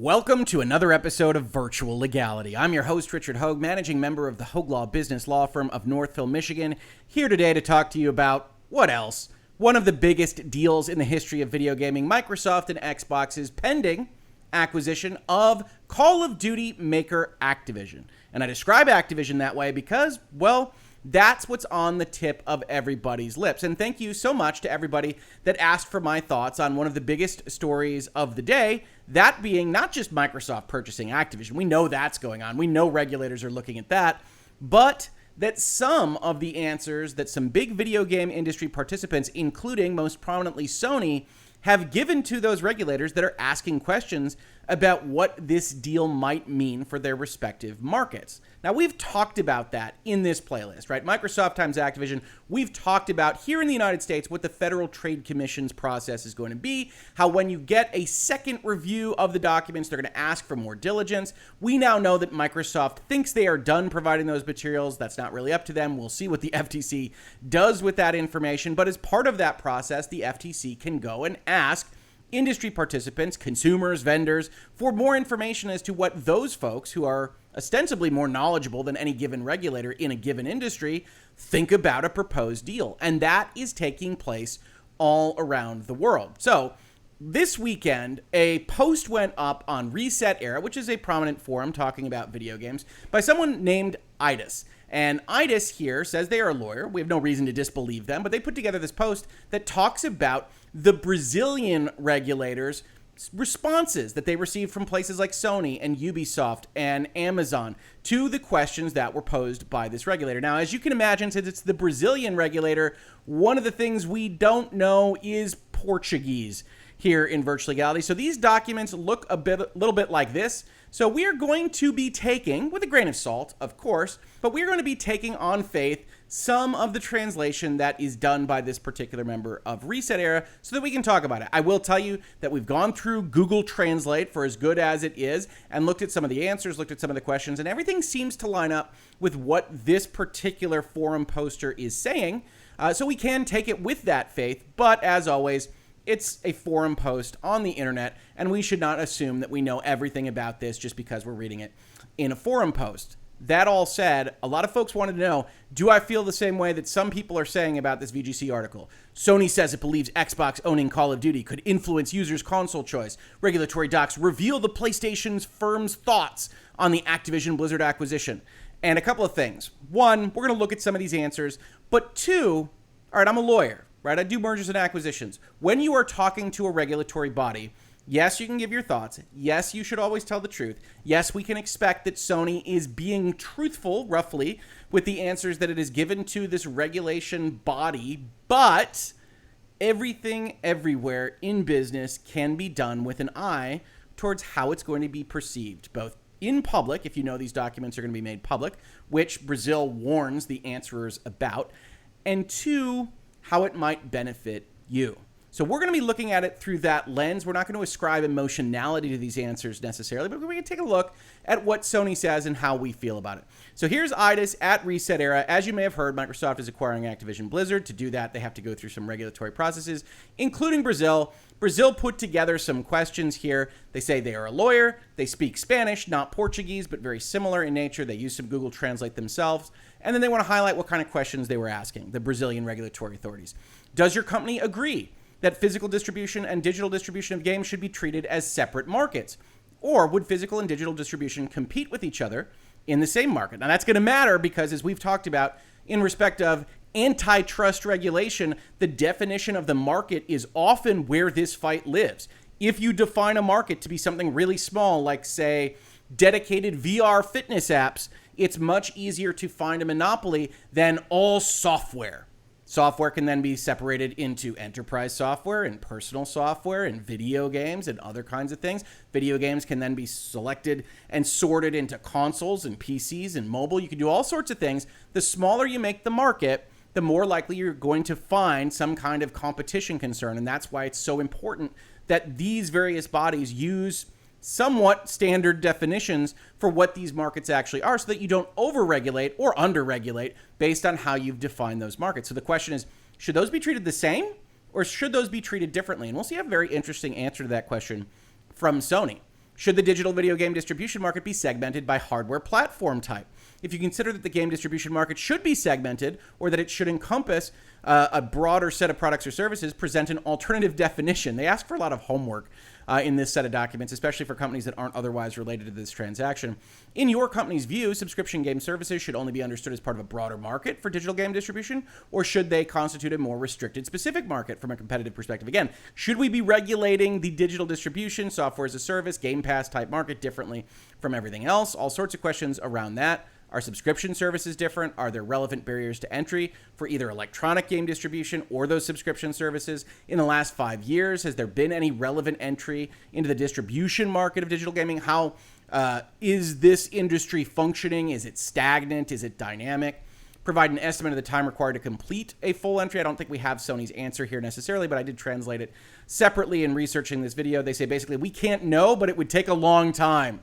Welcome to another episode of Virtual Legality. I'm your host, Richard Hoeg, managing member of the Hoeg Law business law firm of Northville, Michigan, here today to talk to you about, what else? One of the biggest deals in the history of video gaming, Microsoft and Xbox's pending acquisition of Call of Duty maker Activision. And I describe Activision that way because, well, that's what's on the tip of everybody's lips. And thank you so much to everybody that asked for my thoughts on one of the biggest stories of the day, that being not just Microsoft purchasing Activision. We know that's going on. We know regulators are looking at that, but that some of the answers that some big video game industry participants, including most prominently Sony, have given to those regulators that are asking questions about what this deal might mean for their respective markets. Now, we've talked about that in this playlist, right? Microsoft times Activision. We've talked about here in the United States what the Federal Trade Commission's process is going to be, how when you get a second review of the documents, they're going to ask for more diligence. We now know that Microsoft thinks they are done providing those materials. That's not really up to them. We'll see what the FTC does with that information. But as part of that process, the FTC can go and ask industry participants, consumers, vendors, for more information as to what those folks who are ostensibly more knowledgeable than any given regulator in a given industry think about a proposed deal. And that is taking place all around the world. So this weekend, a post went up on resetera, which is a prominent forum talking about video games, by someone named Idis. And Idis here says they are a lawyer. We have no reason to disbelieve them, but they put together this post that talks about the Brazilian regulators' responses that they received from places like Sony and Ubisoft and Amazon to the questions that were posed by this regulator. Now, as you can imagine, since it's the Brazilian regulator, one of the things we don't know is Portuguese here in Virtual Legality. So these documents look a little bit like this. So we are going to be taking, with a grain of salt, of course, but we're going to be taking on faith some of the translation that is done by this particular member of resetera so that we can talk about it. I will tell you that we've gone through Google Translate for as good as it is and looked at some of the answers, looked at some of the questions, and everything seems to line up with what this particular forum poster is saying. So we can take it with that faith, but as always, it's a forum post on the internet, and we should not assume that we know everything about this just because we're reading it in a forum post. That all said, a lot of folks wanted to know, do I feel the same way that some people are saying about this VGC article? Sony says it believes Xbox owning Call of Duty could influence users' console choice. Regulatory docs reveal the PlayStation's firm's thoughts on the Activision Blizzard acquisition. And a couple of things. One, we're going to look at some of these answers. But two, all right, I'm a lawyer, right? I do mergers and acquisitions. When you are talking to a regulatory body, yes, you can give your thoughts. Yes, you should always tell the truth. Yes, we can expect that Sony is being truthful, roughly, with the answers that it has given to this regulation body. But everything, everywhere in business can be done with an eye towards how it's going to be perceived, both in public, if you know these documents are going to be made public, which Brazil warns the answerers about, and two, how it might benefit you. So we're going to be looking at it through that lens. We're not going to ascribe emotionality to these answers necessarily, but we're going to take a look at what Sony says and how we feel about it. So here's Idis at resetera. As you may have heard, Microsoft is acquiring Activision Blizzard. To do that, they have to go through some regulatory processes, including Brazil. Brazil put together some questions here. They say they are a lawyer. They speak Spanish, not Portuguese, but very similar in nature. They use some Google Translate themselves. And then they want to highlight what kind of questions they were asking, the Brazilian regulatory authorities. Does your company agree that physical distribution and digital distribution of games should be treated as separate markets? Or would physical and digital distribution compete with each other in the same market? Now, that's going to matter because, as we've talked about, in respect of antitrust regulation, the definition of the market is often where this fight lives. If you define a market to be something really small, like, say, dedicated VR fitness apps, it's much easier to find a monopoly than all software. Software can then be separated into enterprise software and personal software and video games and other kinds of things. Video games can then be selected and sorted into consoles and PCs and mobile. You can do all sorts of things. The smaller you make the market, the more likely you're going to find some kind of competition concern. And that's why it's so important that these various bodies use somewhat standard definitions for what these markets actually are so that you don't over-regulate or under-regulate based on how you've defined those markets. So the question is, should those be treated the same or should those be treated differently? And we'll see a very interesting answer to that question from Sony. Should the digital video game distribution market be segmented by hardware platform type? If you consider that the game distribution market should be segmented, or that it should encompass a broader set of products or services, present an alternative definition. They ask for a lot of homework in this set of documents, especially for companies that aren't otherwise related to this transaction. In your company's view, subscription game services should only be understood as part of a broader market for digital game distribution, or should they constitute a more restricted specific market from a competitive perspective? Again, should we be regulating the digital distribution, software as a service, Game Pass type market differently from everything else? All sorts of questions around that. Are subscription services different? Are there relevant barriers to entry for either electronic game distribution or those subscription services? In the last 5 years, has there been any relevant entry into the distribution market of digital gaming? How is this industry functioning? Is it stagnant? Is it dynamic? Provide an estimate of the time required to complete a full entry. I don't think we have Sony's answer here necessarily, but I did translate it separately in researching this video. They say basically, we can't know, but it would take a long time.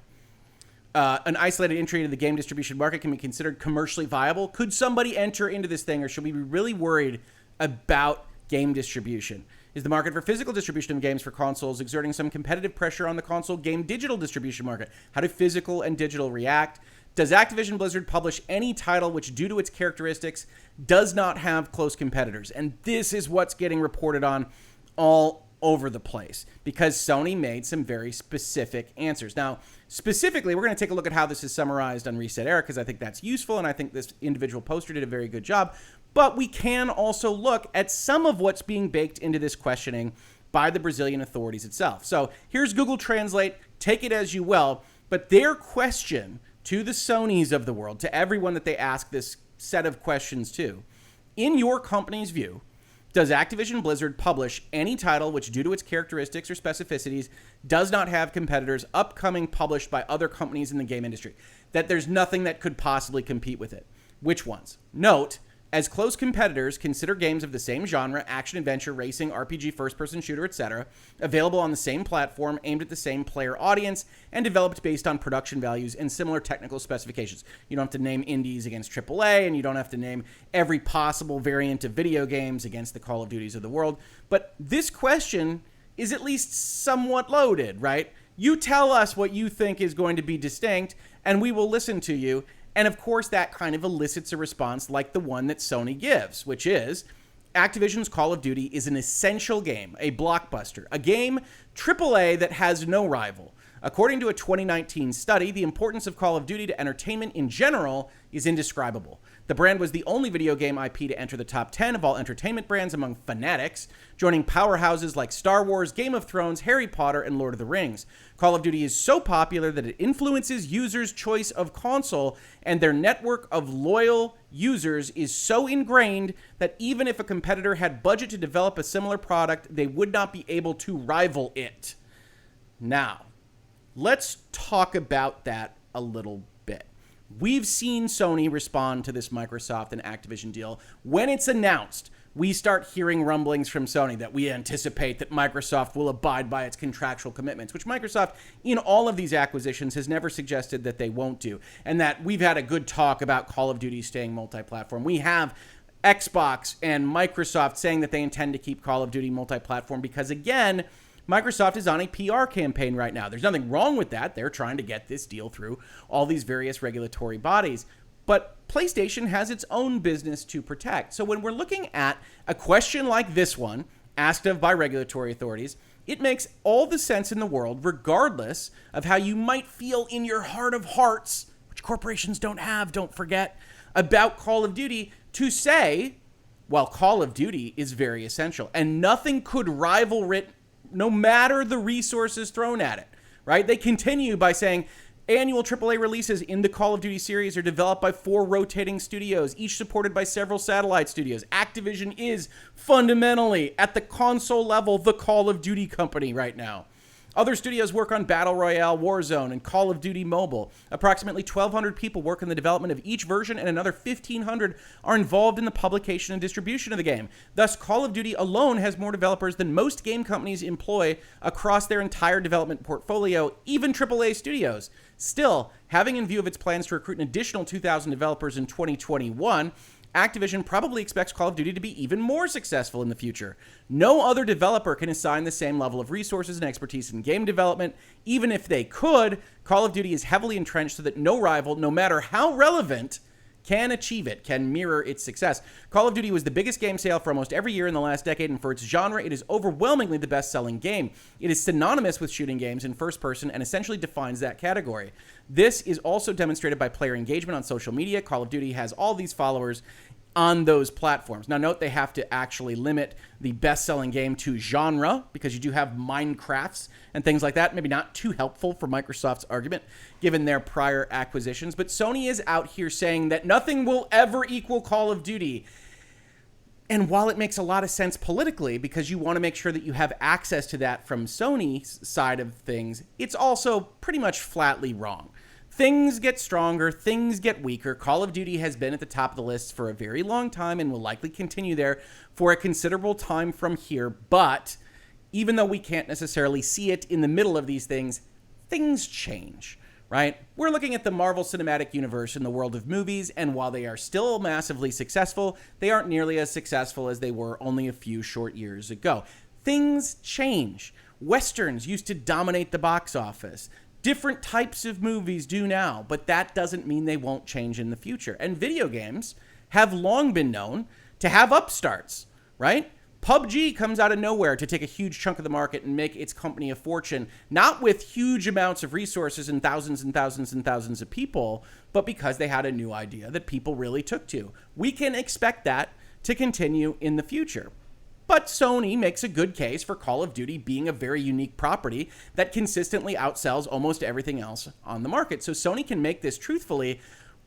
An isolated entry into the game distribution market can be considered commercially viable. Could somebody enter into this thing, or should we be really worried about game distribution? Is the market for physical distribution of games for consoles exerting some competitive pressure on the console game digital distribution market? How do physical and digital react? Does Activision Blizzard publish any title which, due to its characteristics, does not have close competitors? And this is what's getting reported on all over the place, because Sony made some very specific answers. Now, specifically, we're going to take a look at how this is summarized on resetera, because I think that's useful, and I think this individual poster did a very good job. But we can also look at some of what's being baked into this questioning by the Brazilian authorities itself. So here's Google Translate. Take it as you will. But their question to the Sonys of the world, to everyone that they ask this set of questions to, in your company's view, does Activision Blizzard publish any title which, due to its characteristics or specificities, does not have competitors upcoming published by other companies in the game industry? That there's nothing that could possibly compete with it. Which ones? Note, as close competitors, consider games of the same genre, action, adventure, racing, RPG, first-person shooter, etc., available on the same platform, aimed at the same player audience, and developed based on production values and similar technical specifications. You don't have to name indies against AAA, and you don't have to name every possible variant of video games against the Call of Duties of the world. But this question is at least somewhat loaded, right? You tell us what you think is going to be distinct, and we will listen to you. And of course, that kind of elicits a response like the one that Sony gives, which is Activision's Call of Duty is an essential game, a blockbuster, a game AAA that has no rival. According to a 2019 study, the importance of Call of Duty to entertainment in general is indescribable. The brand was the only video game IP to enter the top 10 of all entertainment brands among fanatics, joining powerhouses like Star Wars, Game of Thrones, Harry Potter, and Lord of the Rings. Call of Duty is so popular that it influences users' choice of console, and their network of loyal users is so ingrained that even if a competitor had budget to develop a similar product, they would not be able to rival it. Now, let's talk about that a little bit. We've seen Sony respond to this Microsoft and Activision deal. When it's announced, we start hearing rumblings from Sony that we anticipate that Microsoft will abide by its contractual commitments, which Microsoft, in all of these acquisitions, has never suggested that they won't do. And that we've had a good talk about Call of Duty staying multi-platform. We have Xbox and Microsoft saying that they intend to keep Call of Duty multi-platform because, again, Microsoft is on a PR campaign right now. There's nothing wrong with that. They're trying to get this deal through all these various regulatory bodies. But PlayStation has its own business to protect. So when we're looking at a question like this one, asked of by regulatory authorities, it makes all the sense in the world, regardless of how you might feel in your heart of hearts, which corporations don't have, don't forget, about Call of Duty, to say, well, Call of Duty is very essential, and nothing could rival it no matter the resources thrown at it, right? They continue by saying annual AAA releases in the Call of Duty series are developed by 4 rotating studios, each supported by several satellite studios. Activision is fundamentally, at the console level, the Call of Duty company right now. Other studios work on Battle Royale, Warzone, and Call of Duty Mobile. Approximately 1,200 people work in the development of each version, and another 1,500 are involved in the publication and distribution of the game. Thus, Call of Duty alone has more developers than most game companies employ across their entire development portfolio, even AAA studios. Still, having in view of its plans to recruit an additional 2,000 developers in 2021, Activision probably expects Call of Duty to be even more successful in the future. No other developer can assign the same level of resources and expertise in game development. Even if they could, Call of Duty is heavily entrenched so that no rival, no matter how relevant, can achieve it, can mirror its success. Call of Duty was the biggest game sale for almost every year in the last decade, and for its genre, it is overwhelmingly the best-selling game. It is synonymous with shooting games in first person and essentially defines that category. This is also demonstrated by player engagement on social media. Call of Duty has all these followers on those platforms. Now, note they have to actually limit the best-selling game to genre, because you do have Minecrafts and things like that. Maybe not too helpful for Microsoft's argument, given their prior acquisitions. But Sony is out here saying that nothing will ever equal Call of Duty. And while it makes a lot of sense politically, because you want to make sure that you have access to that from Sony's side of things, it's also pretty much flatly wrong. Things get stronger, things get weaker. Call of Duty has been at the top of the list for a very long time and will likely continue there for a considerable time from here. But even though we can't necessarily see it in the middle of these things, things change, right? We're looking at the Marvel Cinematic Universe in the world of movies, and while they are still massively successful, they aren't nearly as successful as they were only a few short years ago. Things change. Westerns used to dominate the box office. Different types of movies do now, but that doesn't mean they won't change in the future. And video games have long been known to have upstarts, right? PUBG comes out of nowhere to take a huge chunk of the market and make its company a fortune, not with huge amounts of resources and thousands and thousands and thousands of people, but because they had a new idea that people really took to. We can expect that to continue in the future. But Sony makes a good case for Call of Duty being a very unique property that consistently outsells almost everything else on the market. So Sony can make this truthfully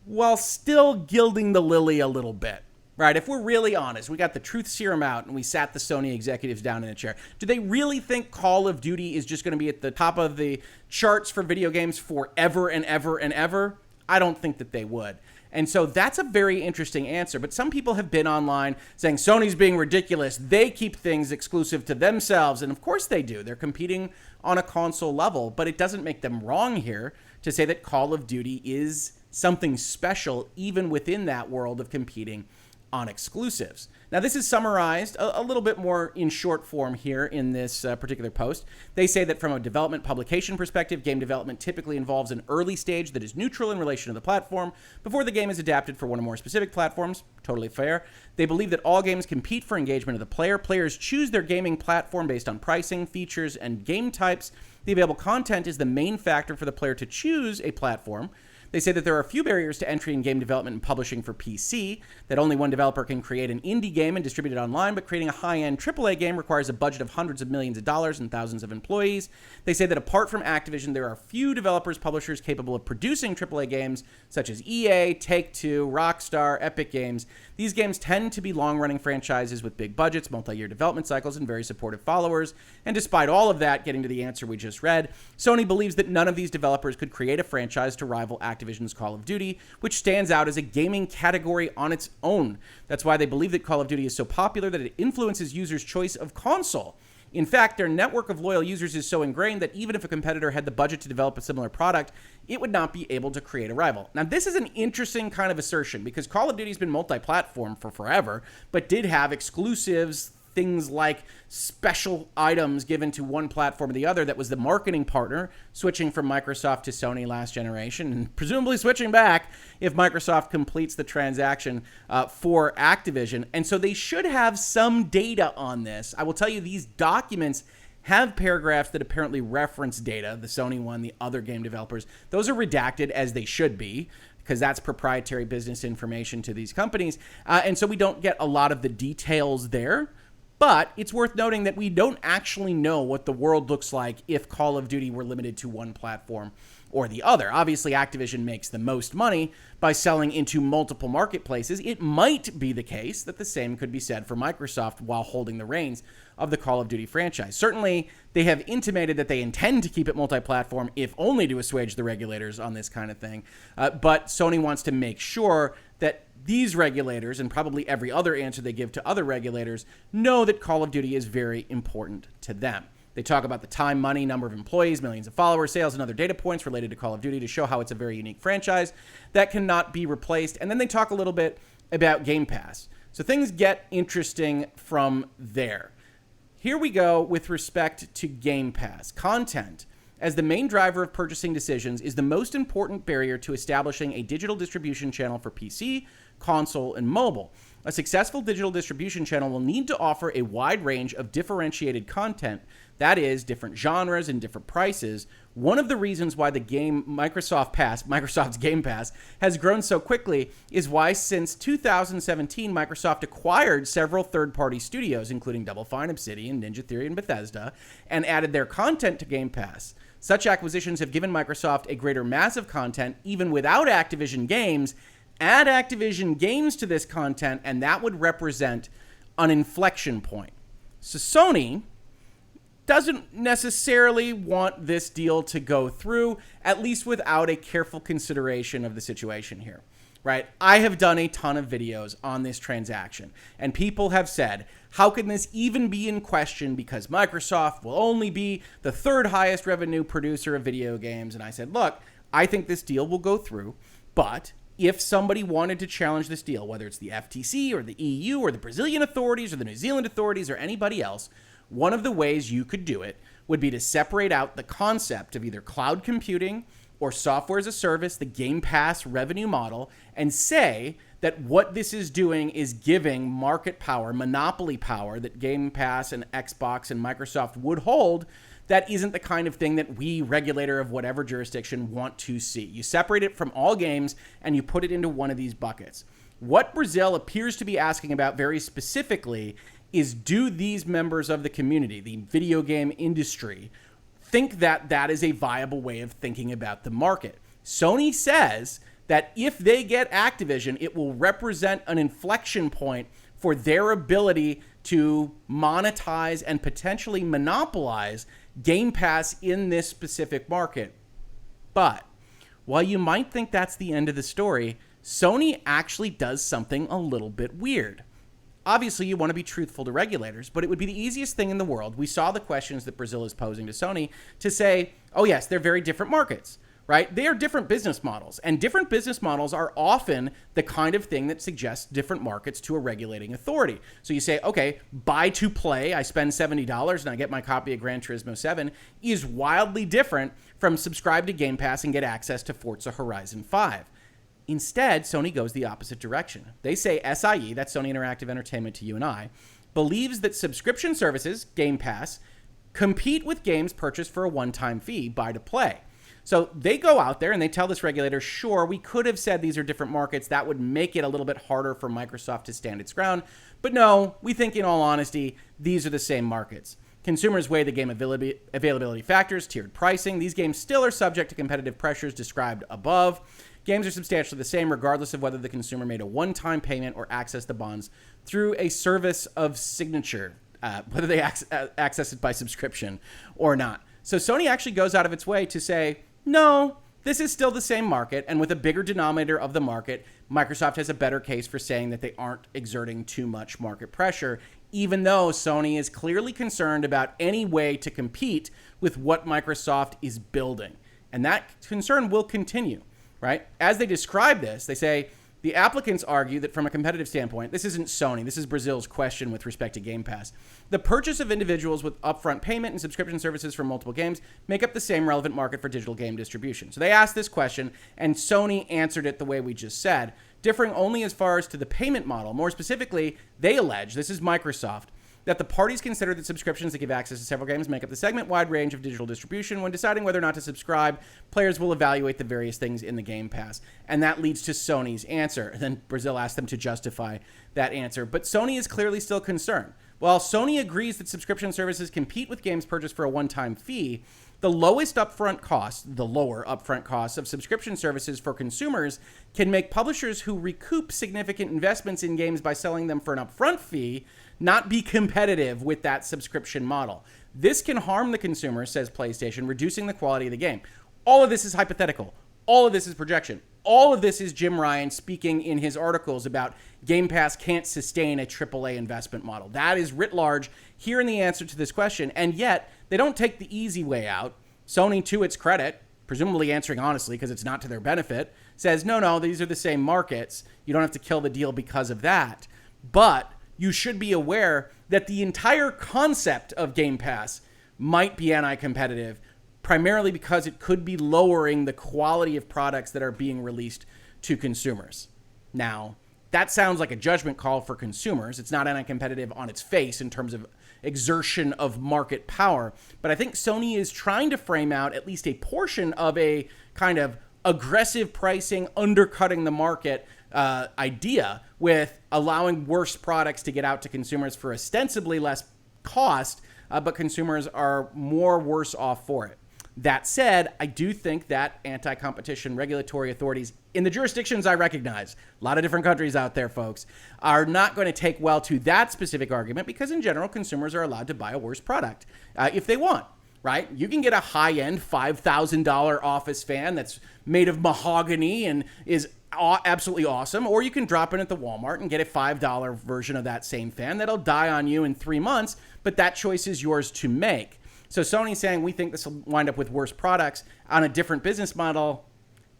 while still gilding the lily a little bit, right? If we're really honest, we got the truth serum out and we sat the Sony executives down in a chair. Do they really think Call of Duty is just going to be at the top of the charts for video games forever and ever and ever? I don't think that they would. And so that's a very interesting answer. But some people have been online saying Sony's being ridiculous. They keep things exclusive to themselves. And of course they do. They're competing on a console level. But it doesn't make them wrong here to say that Call of Duty is something special, even within that world of competing on exclusives. Now, this is summarized a little bit more in short form here in this particular post. They say that from a development publication perspective, game development typically involves an early stage that is neutral in relation to the platform before the game is adapted for one or more specific platforms. Totally fair. They believe that all games compete for engagement of the player. Players choose their gaming platform based on pricing, features, and game types. The available content is the main factor for the player to choose a platform. They say that there are a few barriers to entry in game development and publishing for PC, that only one developer can create an indie game and distribute it online, but creating a high-end AAA game requires a budget of hundreds of millions of dollars and thousands of employees. They say that apart from Activision, there are few developers, publishers capable of producing AAA games, such as EA, Take-Two, Rockstar, Epic Games. These games tend to be long-running franchises with big budgets, multi-year development cycles, and very supportive followers. And despite all of that, getting to the answer we just read, Sony believes that none of these developers could create a franchise to rival Activision's Call of Duty, which stands out as a gaming category on its own. That's why they believe that Call of Duty is so popular that it influences users' choice of console. In fact, their network of loyal users is so ingrained that even if a competitor had the budget to develop a similar product, it would not be able to create a rival. Now, this is an interesting kind of assertion because Call of Duty has been multi-platform for forever, but did have exclusives, things like special items given to one platform or the other that was the marketing partner, switching from Microsoft to Sony last generation, and presumably switching back if Microsoft completes the transaction for Activision. And so they should have some data on this. I will tell you, these documents have paragraphs that apparently reference data, the Sony one, the other game developers. Those are redacted, as they should be, because that's proprietary business information to these companies. And so we don't get a lot of the details there. But it's worth noting that we don't actually know what the world looks like if Call of Duty were limited to one platform or the other. Obviously, Activision makes the most money by selling into multiple marketplaces. It might be the case that the same could be said for Microsoft while holding the reins of the Call of Duty franchise. Certainly, they have intimated that they intend to keep it multi-platform, if only to assuage the regulators on this kind of thing. But Sony wants to make sure that these regulators, and probably every other answer they give to other regulators, know that Call of Duty is very important to them. They talk about the time, money, number of employees, millions of followers, sales, and other data points related to Call of Duty to show how it's a very unique franchise that cannot be replaced. And then they talk a little bit about Game Pass. So things get interesting from there. Here we go with respect to Game Pass. Content, as the main driver of purchasing decisions, is the most important barrier to establishing a digital distribution channel for PC, console, and mobile. A successful digital distribution channel will need to offer a wide range of differentiated content, that is, different genres and different prices. One of the reasons why Microsoft's Game Pass has grown so quickly is why since 2017, Microsoft acquired several third-party studios, including Double Fine, Obsidian, Ninja Theory, and Bethesda, and added their content to Game Pass. Such acquisitions have given Microsoft a greater mass of content, even without Activision games. Add Activision games to this content, and that would represent an inflection point. So Sony doesn't necessarily want this deal to go through, at least without a careful consideration of the situation here, right? I have done a ton of videos on this transaction, and people have said, how can this even be in question because Microsoft will only be the third highest revenue producer of video games? And I said, look, I think this deal will go through, but if somebody wanted to challenge this deal, whether it's the FTC or the EU or the Brazilian authorities or the New Zealand authorities or anybody else, one of the ways you could do it would be to separate out the concept of either cloud computing or software as a service, the Game Pass revenue model, and say that what this is doing is giving market power, monopoly power that Game Pass and Xbox and Microsoft would hold. That isn't the kind of thing that we, regulator of whatever jurisdiction, want to see. You separate it from all games and you put it into one of these buckets. What Brazil appears to be asking about very specifically is, do these members of the community, the video game industry, think that that is a viable way of thinking about the market? Sony says that if they get Activision, it will represent an inflection point for their ability to monetize and potentially monopolize Game Pass in this specific market. But while you might think that's the end of the story, Sony actually does something a little bit weird. Obviously, you want to be truthful to regulators, but it would be the easiest thing in the world. We saw the questions that Brazil is posing to Sony to say, oh yes, they're very different markets, right? They are different business models, and different business models are often the kind of thing that suggests different markets to a regulating authority. So you say, okay, buy to play, I spend $70 and I get my copy of Gran Turismo 7, is wildly different from subscribe to Game Pass and get access to Forza Horizon 5. Instead, Sony goes the opposite direction. They say SIE, that's Sony Interactive Entertainment to you and I, believes that subscription services, Game Pass, compete with games purchased for a one-time fee, buy to play. So they go out there and they tell this regulator, sure, we could have said these are different markets. That would make it a little bit harder for Microsoft to stand its ground. But no, we think in all honesty, these are the same markets. Consumers weigh the game availability factors, tiered pricing. These games still are subject to competitive pressures described above. Games are substantially the same regardless of whether the consumer made a one-time payment or accessed the bonds through a service of signature, whether they access it by subscription or not. So Sony actually goes out of its way to say, no, this is still the same market, and with a bigger denominator of the market, Microsoft has a better case for saying that they aren't exerting too much market pressure, even though Sony is clearly concerned about any way to compete with what Microsoft is building. And that concern will continue, right? As they describe this, they say, the applicants argue that from a competitive standpoint, this isn't Sony, this is Brazil's question with respect to Game Pass. The purchase of individuals with upfront payment and subscription services for multiple games make up the same relevant market for digital game distribution. So they asked this question, and Sony answered it the way we just said, differing only as far as to the payment model. More specifically, they allege, this is Microsoft, that the parties consider that subscriptions that give access to several games make up the segment-wide range of digital distribution. When deciding whether or not to subscribe, players will evaluate the various things in the Game Pass. And that leads to Sony's answer. And then Brazil asked them to justify that answer. But Sony is clearly still concerned. While Sony agrees that subscription services compete with games purchased for a one-time fee, the lowest upfront cost, the lower upfront costs of subscription services for consumers can make publishers who recoup significant investments in games by selling them for an upfront fee not be competitive with that subscription model. This can harm the consumer, says PlayStation, reducing the quality of the game. All of this is hypothetical. All of this is projection. All of this is Jim Ryan speaking in his articles about Game Pass can't sustain a AAA investment model. That is writ large here in the answer to this question, and yet they don't take the easy way out. Sony, to its credit, presumably answering honestly because it's not to their benefit, says, no, these are the same markets. You don't have to kill the deal because of that. But you should be aware that the entire concept of Game Pass might be anti-competitive, primarily because it could be lowering the quality of products that are being released to consumers. Now, that sounds like a judgment call for consumers. It's not anti-competitive on its face in terms of exertion of market power. But I think Sony is trying to frame out at least a portion of a kind of aggressive pricing, undercutting the market idea with allowing worse products to get out to consumers for ostensibly less cost, but consumers are more worse off for it. That said, I do think that anti-competition regulatory authorities in the jurisdictions I recognize, a lot of different countries out there, folks, are not going to take well to that specific argument because in general, consumers are allowed to buy a worse product if they want, right? You can get a high-end $5,000 Office fan that's made of mahogany and is absolutely awesome, or you can drop in at the Walmart and get a $5 version of that same fan that'll die on you in 3 months, but that choice is yours to make. So Sony's saying we think this will wind up with worse products on a different business model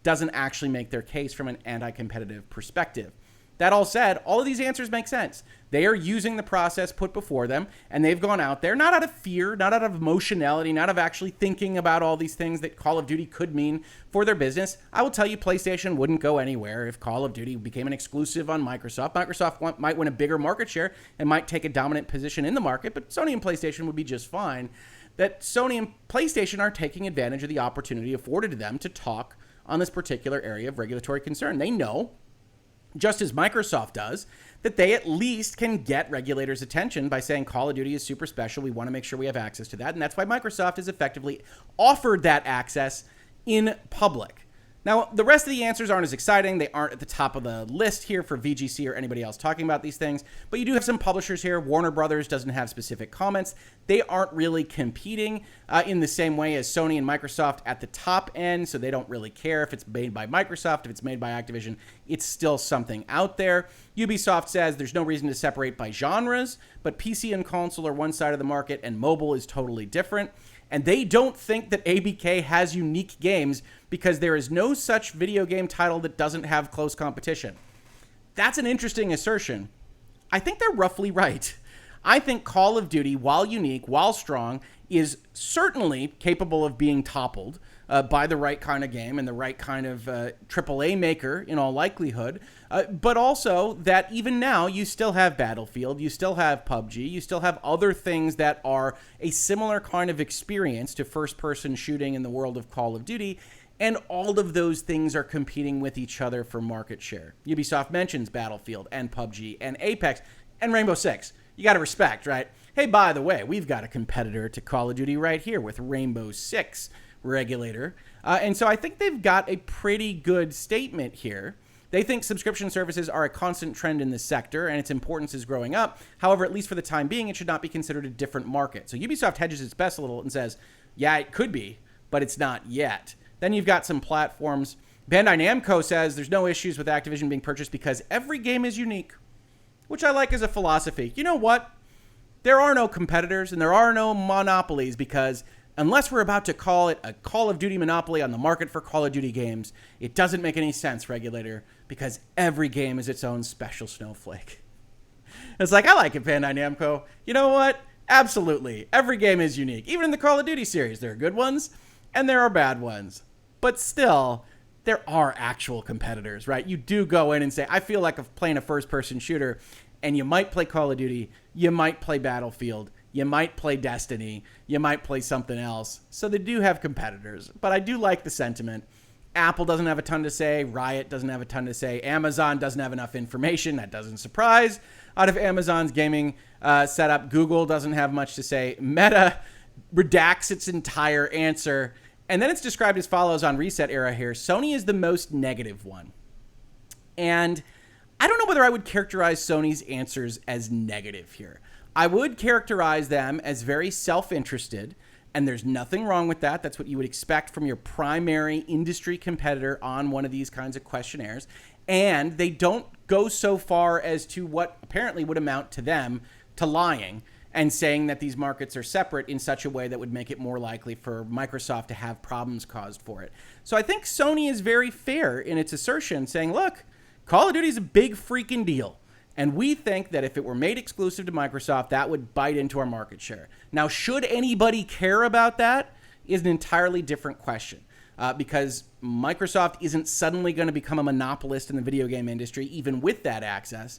doesn't actually make their case from an anti-competitive perspective. That all said, all of these answers make sense. They are using the process put before them, and they've gone out there, not out of fear, not out of emotionality, not of actually thinking about all these things that Call of Duty could mean for their business. I will tell you, PlayStation wouldn't go anywhere if Call of Duty became an exclusive on Microsoft. Microsoft might win a bigger market share and might take a dominant position in the market, but Sony and PlayStation would be just fine. That Sony and PlayStation are taking advantage of the opportunity afforded to them to talk on this particular area of regulatory concern. They know, just as Microsoft does, that they at least can get regulators' attention by saying Call of Duty is super special. We want to make sure we have access to that. And that's why Microsoft has effectively offered that access in public. Now, the rest of the answers aren't as exciting. They aren't at the top of the list here for VGC or anybody else talking about these things. But you do have some publishers here. Warner Brothers doesn't have specific comments. They aren't really competing in the same way as Sony and Microsoft at the top end. So they don't really care if it's made by Microsoft, if it's made by Activision. It's still something out there. Ubisoft says there's no reason to separate by genres, but PC and console are one side of the market and mobile is totally different. And they don't think that ABK has unique games because there is no such video game title that doesn't have close competition. That's an interesting assertion. I think they're roughly right. I think Call of Duty, while unique, while strong, is certainly capable of being toppled by the right kind of game and the right kind of AAA maker in all likelihood. But also that even now you still have Battlefield, you still have PUBG, you still have other things that are a similar kind of experience to first-person shooting in the world of Call of Duty. And all of those things are competing with each other for market share. Ubisoft mentions Battlefield and PUBG and Apex and Rainbow Six. You got to respect, right? Hey, by the way, we've got a competitor to Call of Duty right here with Rainbow Six regulator. And so I think they've got a pretty good statement here. They think subscription services are a constant trend in this sector and its importance is growing up. However, at least for the time being, it should not be considered a different market. So Ubisoft hedges its bets a little and says, yeah, it could be, but it's not yet. Then you've got some platforms. Bandai Namco says there's no issues with Activision being purchased because every game is unique, which I like as a philosophy. You know what? There are no competitors and there are no monopolies because unless we're about to call it a Call of Duty monopoly on the market for Call of Duty games, it doesn't make any sense, regulator, because every game is its own special snowflake. It's like, I like it, Bandai Namco. You know what? Absolutely. Every game is unique. Even in the Call of Duty series, there are good ones and there are bad ones. But still, there are actual competitors, right? You do go in and say, I feel like I'm playing a first-person shooter, and you might play Call of Duty, you might play Battlefield, you might play Destiny, you might play something else. So they do have competitors, but I do like the sentiment. Apple doesn't have a ton to say. Riot doesn't have a ton to say. Amazon doesn't have enough information. That doesn't surprise. Out of Amazon's gaming setup, Google doesn't have much to say. Meta redacts its entire answer. And then it's described as follows on resetera here. Sony is the most negative one. And I don't know whether I would characterize Sony's answers as negative here. I would characterize them as very self-interested, and there's nothing wrong with that. That's what you would expect from your primary industry competitor on one of these kinds of questionnaires. And they don't go so far as to what apparently would amount to them to lying and saying that these markets are separate in such a way that would make it more likely for Microsoft to have problems caused for it. So I think Sony is very fair in its assertion, saying, look, Call of Duty is a big freaking deal. And we think that if it were made exclusive to Microsoft, that would bite into our market share. Now, should anybody care about that is an entirely different question. Because Microsoft isn't suddenly going to become a monopolist in the video game industry, even with that access.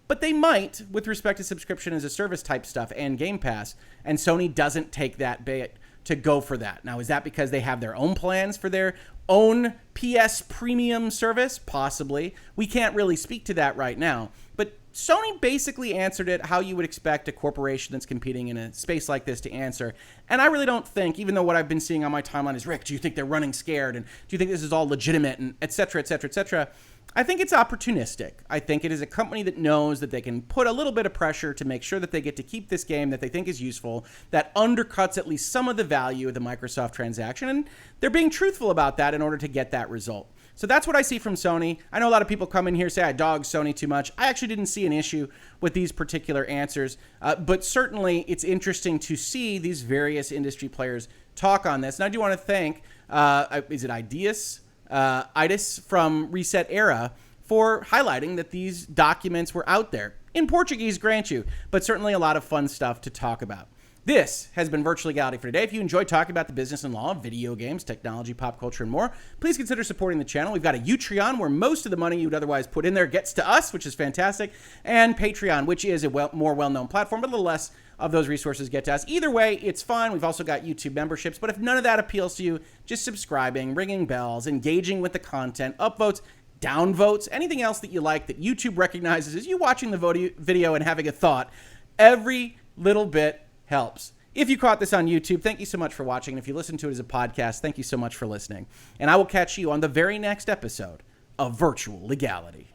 But they might, with respect to subscription as a service type stuff and Game Pass. And Sony doesn't take that bait to go for that. Now, is that because they have their own plans for their own PS premium service? Possibly. We can't really speak to that right now. But Sony basically answered it how you would expect a corporation that's competing in a space like this to answer. And I really don't think, even though what I've been seeing on my timeline is, Rick, do you think they're running scared? And do you think this is all legitimate? And et cetera, et cetera, et cetera. I think it's opportunistic. I think it is a company that knows that they can put a little bit of pressure to make sure that they get to keep this game that they think is useful, that undercuts at least some of the value of the Microsoft transaction. And they're being truthful about that in order to get that result. So that's what I see from Sony. I know a lot of people come in here and say I dog Sony too much. I actually didn't see an issue with these particular answers, but certainly it's interesting to see these various industry players talk on this. And I do want to thank, is it Idis from Resetera for highlighting that these documents were out there. In Portuguese, grant you, but certainly a lot of fun stuff to talk about. This has been Virtual Legality for today. If you enjoy talking about the business and law, video games, technology, pop culture, and more, please consider supporting the channel. We've got a Utreon, where most of the money you would otherwise put in there gets to us, which is fantastic, and Patreon, which is a more well-known platform, but a little less of those resources get to us. Either way, it's fine. We've also got YouTube memberships, but if none of that appeals to you, just subscribing, ringing bells, engaging with the content, upvotes, downvotes, anything else that you like that YouTube recognizes as you watching the video and having a thought, every little bit helps. If you caught this on YouTube, thank you so much for watching. And if you listen to it as a podcast, thank you so much for listening. And I will catch you on the very next episode of Virtual Legality.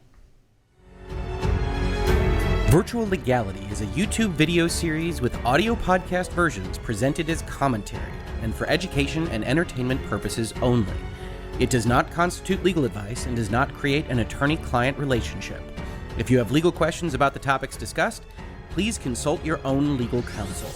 Virtual Legality is a YouTube video series with audio podcast versions presented as commentary and for education and entertainment purposes only. It does not constitute legal advice and does not create an attorney-client relationship. If you have legal questions about the topics discussed, please consult your own legal counsel.